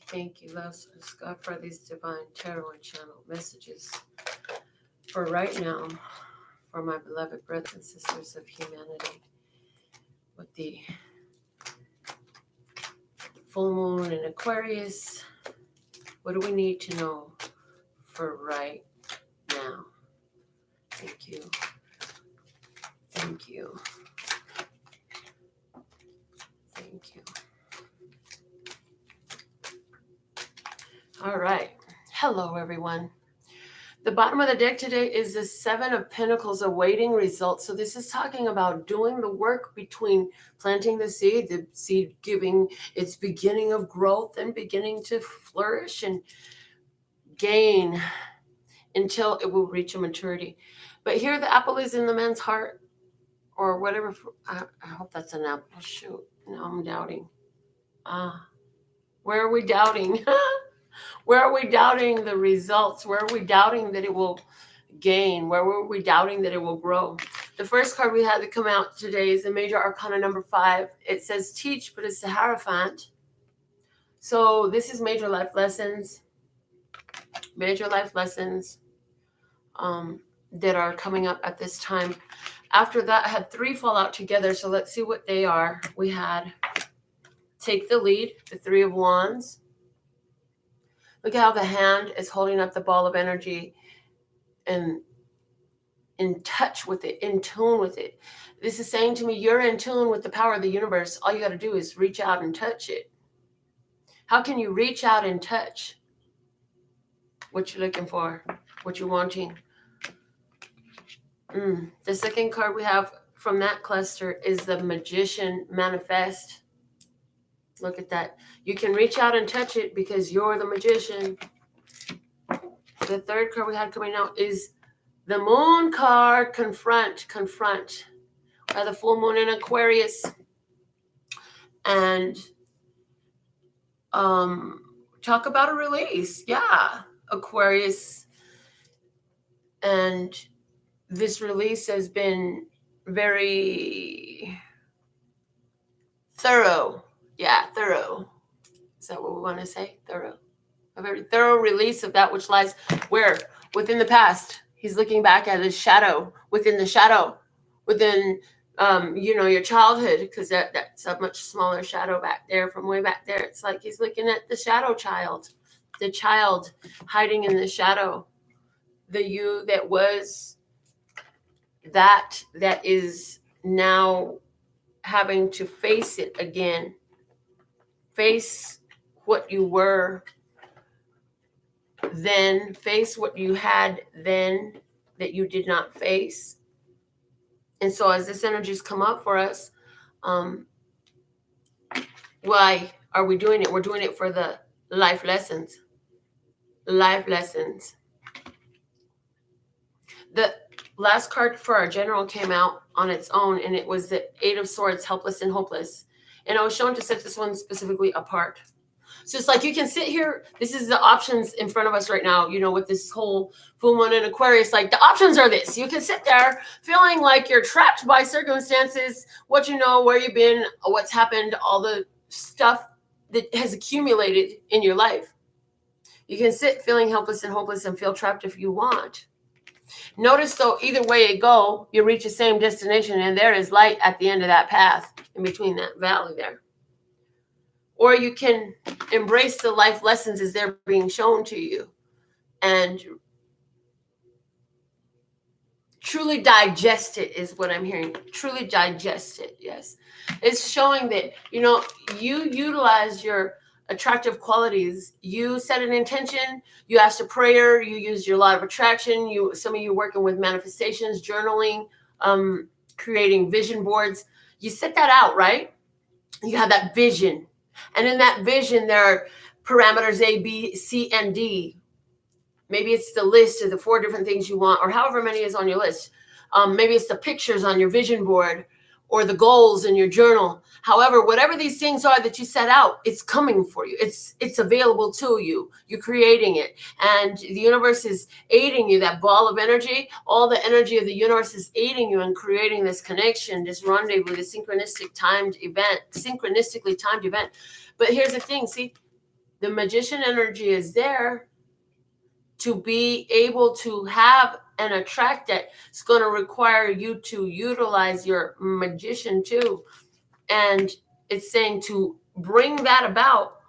Thank you, Let's God, for these divine tarot and channel messages for right now, for my beloved brothers and sisters of humanity, with the full moon in Aquarius. What do we need to know for right now? Thank you. Thank you. Thank you. All right. Hello, everyone. The bottom of the deck today is the Seven of Pentacles awaiting results. So this is talking about doing the work between planting the seed giving its beginning of growth and beginning to flourish and gain until it will reach a maturity. But here the apple is in the man's heart, or whatever. I hope that's an apple. Shoot, now I'm doubting. Where are we doubting? Where are we doubting the results? Where are we doubting that it will gain? Where were we doubting that it will grow? The first card we had to come out today is the Major Arcana number 5. It says teach, but it's the Hierophant. So this is major life lessons. Major life lessons that are coming up at this time. After that, I had 3 fall out together. So let's see what they are. We had take the lead, the 3 of Wands. Look at how the hand is holding up the ball of energy and in touch with it, in tune with it. This is saying to me, you're in tune with the power of the universe. All you got to do is reach out and touch it. How can you reach out and touch what you're looking for, what you're wanting? The second card we have from that cluster is the Magician Manifest. Look at that. You can reach out and touch it because you're the magician. The third card we had coming out is the Moon card, Confront. We have the full moon in Aquarius. And talk about a release. Yeah, Aquarius. And this release has been very thorough. Yeah, thorough. Is that what we want to say? Thorough. A very thorough release of that which lies where? Within the past. He's looking back at his shadow. Within the shadow. Within, your childhood. Because that's a much smaller shadow back there from way back there. It's like he's looking at the shadow child. The child hiding in the shadow. The you that was that is now having to face it again. Face what you were then, face what you had then that you did not face. And so as this energy's come up for us, why are we doing it? We're doing it for the life lessons. Life lessons. The last card for our general came out on its own, and it was the 8 of Swords, helpless and hopeless. And I was shown to set this one specifically apart. So it's like you can sit here. This is the options in front of us right now, with this whole full moon in Aquarius. Like the options are this. You can sit there feeling like you're trapped by circumstances, what you know, where you've been, what's happened, all the stuff that has accumulated in your life. You can sit feeling helpless and hopeless and feel trapped if you want. Notice, though, either way you go, you reach the same destination, and there is light at the end of that path, in between that valley there. Or you can embrace the life lessons as they're being shown to you and truly digest it is what I'm hearing. Truly digest it, yes. It's showing that, you utilize your attractive qualities. You set an intention, you asked a prayer, you used your law of attraction, some of you working with manifestations, journaling, creating vision boards. You set that out, right? You have that vision. And in that vision, there are parameters A, B, C, and D. Maybe it's the list of the 4 different things you want, or however many is on your list. Maybe it's the pictures on your vision board, or the goals in your journal. However, whatever these things are that you set out, it's coming for you. It's available to you. You're creating it. And the universe is aiding you, that ball of energy, all the energy of the universe is aiding you in creating this connection, this rendezvous, this synchronistically timed event. But here's the thing, see, the magician energy is there to be able to have and attract it. It's going to require you to utilize your magician too. And it's saying to bring that about,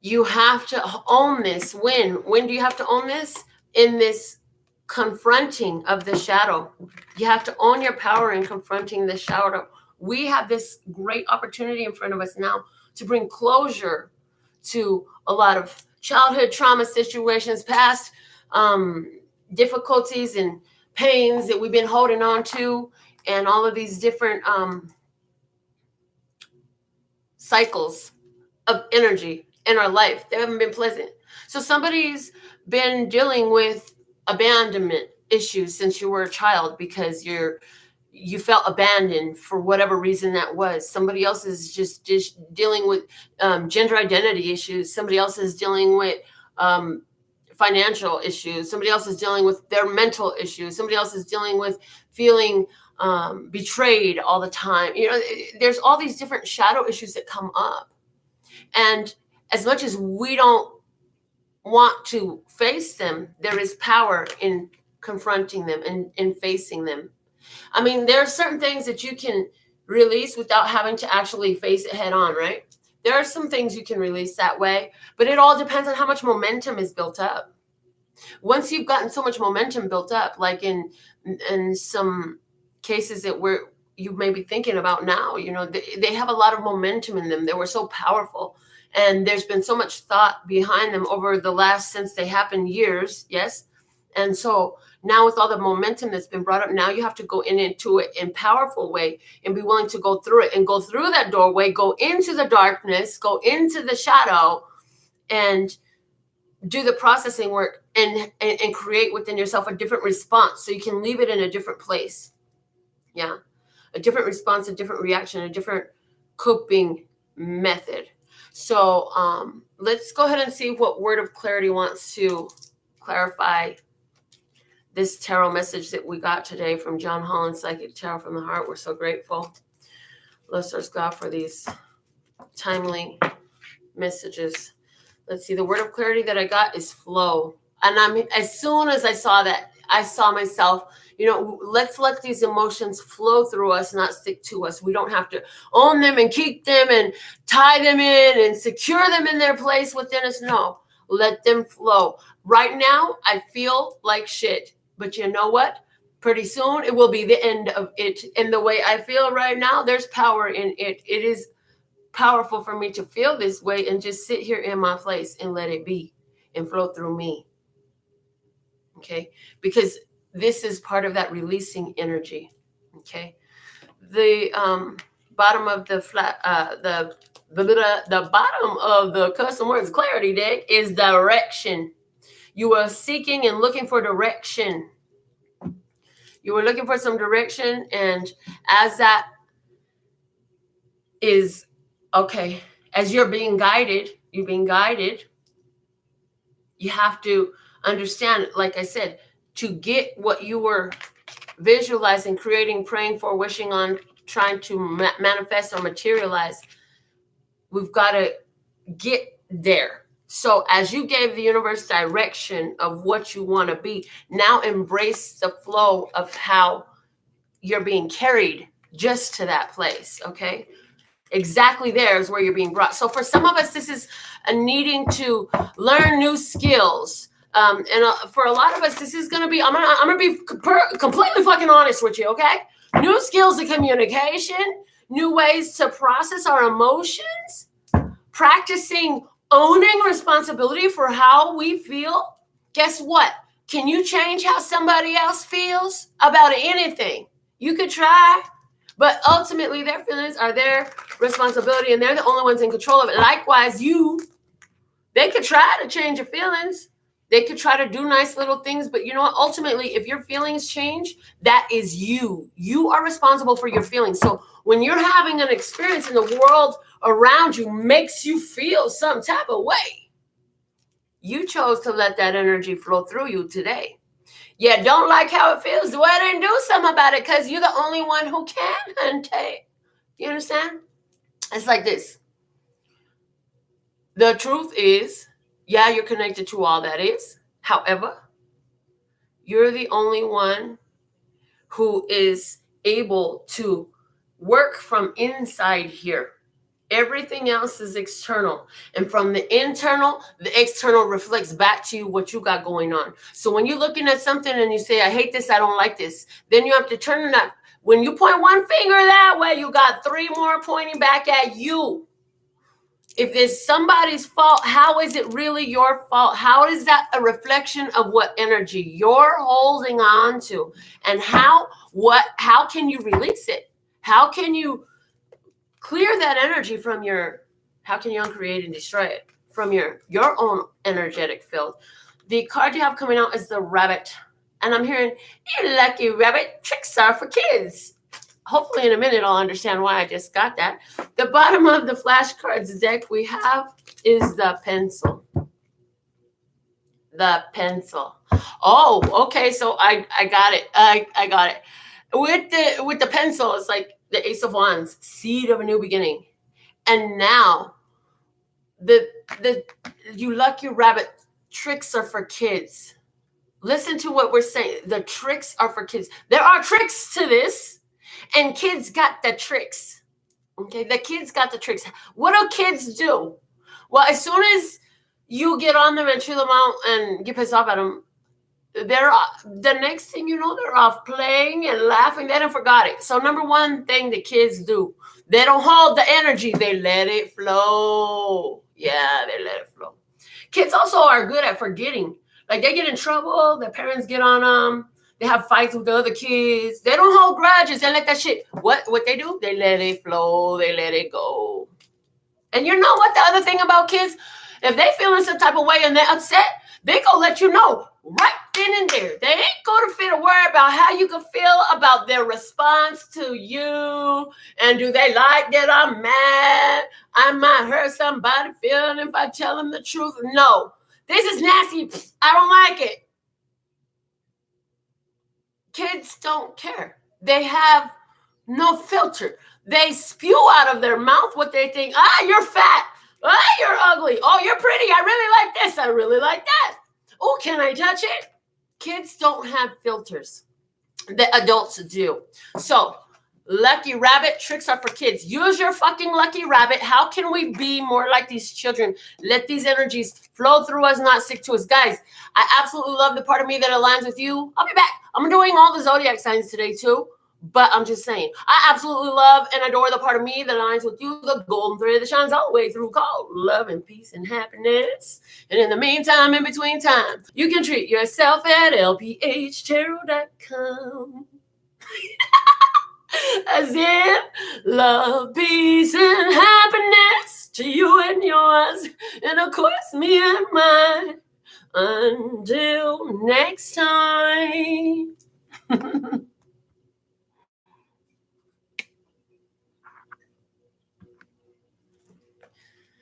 you have to own this. When do you have to own this? In this confronting of the shadow. You have to own your power in confronting the shadow. We have this great opportunity in front of us now to bring closure to a lot of childhood trauma situations, past difficulties and pains that we've been holding on to, and all of these different cycles of energy in our life. They haven't been pleasant. So somebody's been dealing with abandonment issues since you were a child because you felt abandoned for whatever reason that was. Somebody else is just dealing with gender identity issues. Somebody else is dealing with financial issues. Somebody else is dealing with their mental issues. Somebody else is dealing with feeling betrayed all the time. There's all these different shadow issues that come up. And as much as we don't want to face them, there is power in confronting them and in facing them. I mean, there are certain things that you can release without having to actually face it head on, right? There are some things you can release that way, but it all depends on how much momentum is built up. Once you've gotten so much momentum built up, like in some cases that you may be thinking about now, they have a lot of momentum in them. They were so powerful. And there's been so much thought behind them over the last, since they happened, years. Yes. And so now with all the momentum that's been brought up, now you have to go into it in a powerful way and be willing to go through it and go through that doorway, go into the darkness, go into the shadow, and do the processing work and create within yourself a different response so you can leave it in a different place. Yeah. A different response, a different reaction, a different coping method. So let's go ahead and see what word of clarity wants to clarify this tarot message that we got today from John Holland, Psychic Tarot from the Heart. We're so grateful. Let's ask God for these timely messages. Let's see. The word of clarity that I got is flow. And as soon as I saw that, I saw myself, let's let these emotions flow through us, not stick to us. We don't have to own them and keep them and tie them in and secure them in their place within us. No, let them flow. Right now, I feel like shit. But you know what? Pretty soon, it will be the end of it. And the way I feel right now, there's power in it. It is powerful for me to feel this way and just sit here in my place and let it be and flow through me. Okay? Because this is part of that releasing energy. Okay? The bottom of the the bottom of the custom words clarity deck is direction. You are seeking and looking for direction. You were looking for some direction, and as that is okay, as you're being guided, you have to understand, like I said, to get what you were visualizing, creating, praying for, wishing on, trying to manifest or materialize, we've got to get there. So as you gave the universe direction of what you want to be, now embrace the flow of how you're being carried just to that place, okay? Exactly there is where you're being brought. So for some of us, this is a needing to learn new skills. And for a lot of us, this is going to be, I'm going to be completely fucking honest with you, okay? New skills of communication, new ways to process our emotions, practicing owning responsibility for how we feel. Guess what? Can you change how somebody else feels about anything? You could try, But ultimately, their feelings are their responsibility, and they're the only ones in control of it. Likewise, they could try to change your feelings. They could try to do nice little things, but you know what? Ultimately, if your feelings change, that is you. You are responsible for your feelings. So when you're having an experience and the world around you makes you feel some type of way, you chose to let that energy flow through you today. Yeah, don't like how it feels. Go ahead and do something about it, because you're the only one who can take. You understand? It's like this. The truth is, yeah, you're connected to all that is. However, you're the only one who is able to work from inside here. Everything else is external. And from the internal, the external reflects back to you what you got going on. So when you're looking at something and you say, I hate this, I don't like this, then you have to turn it up. When you point one finger that way, you got three more pointing back at you. If it's somebody's fault, how is it really your fault? How is that a reflection of what energy you're holding on to? And how can you release it? How can you clear that energy from how can you uncreate and destroy it from your own energetic field? The card you have coming out is the rabbit. And I'm hearing, you lucky rabbit, tricks are for kids. Hopefully in a minute I'll understand why I just got that. The bottom of the flashcards deck we have is the pencil. The pencil. Oh, okay. So I got it. I got it. With the pencil, it's like the Ace of Wands, seed of a new beginning. And now the you lucky rabbit, tricks are for kids. Listen to what we're saying. The tricks are for kids. There are tricks to this. And kids got the tricks. Okay, the kids got the tricks. What do kids do? Well, as soon as you get on them and chew them out and get pissed off at them, the next thing you know, they're off playing and laughing. They don't forgot it. So number one thing the kids do, they don't hold the energy. They let it flow. Yeah, they let it flow. Kids also are good at forgetting. Like they get in trouble, their parents get on them. They have fights with the other kids. They don't hold grudges. They let that shit. What they do? They let it flow. They let it go. And you know what the other thing about kids? If they feeling some type of way and they're upset, they go let you know right then and there. They ain't going to feel to worry about how you can feel about their response to you. And do they like that I'm mad? I might hurt somebody feeling if I tell them the truth. No. This is nasty. I don't like it. Kids don't care. They have no filter. They spew out of their mouth what they think. You're fat. You're ugly. Oh, you're pretty. I really like this. I really like that. Oh, can I touch it? Kids don't have filters. The adults do. So, lucky rabbit, tricks are for kids. Use your fucking lucky rabbit. How can we be more like these children? Let these energies flow through us, not stick to us. Guys, I absolutely love the part of me that aligns with you. I'll be back. I'm doing all the zodiac signs today too. But I'm just saying, I absolutely love and adore the part of me that aligns with you, the golden thread that shines all the way through, called love and peace and happiness. And in the meantime, in between time, you can treat yourself at lphtarot.com. As in love, peace, and happiness to you and yours, and of course me and mine. Until next time.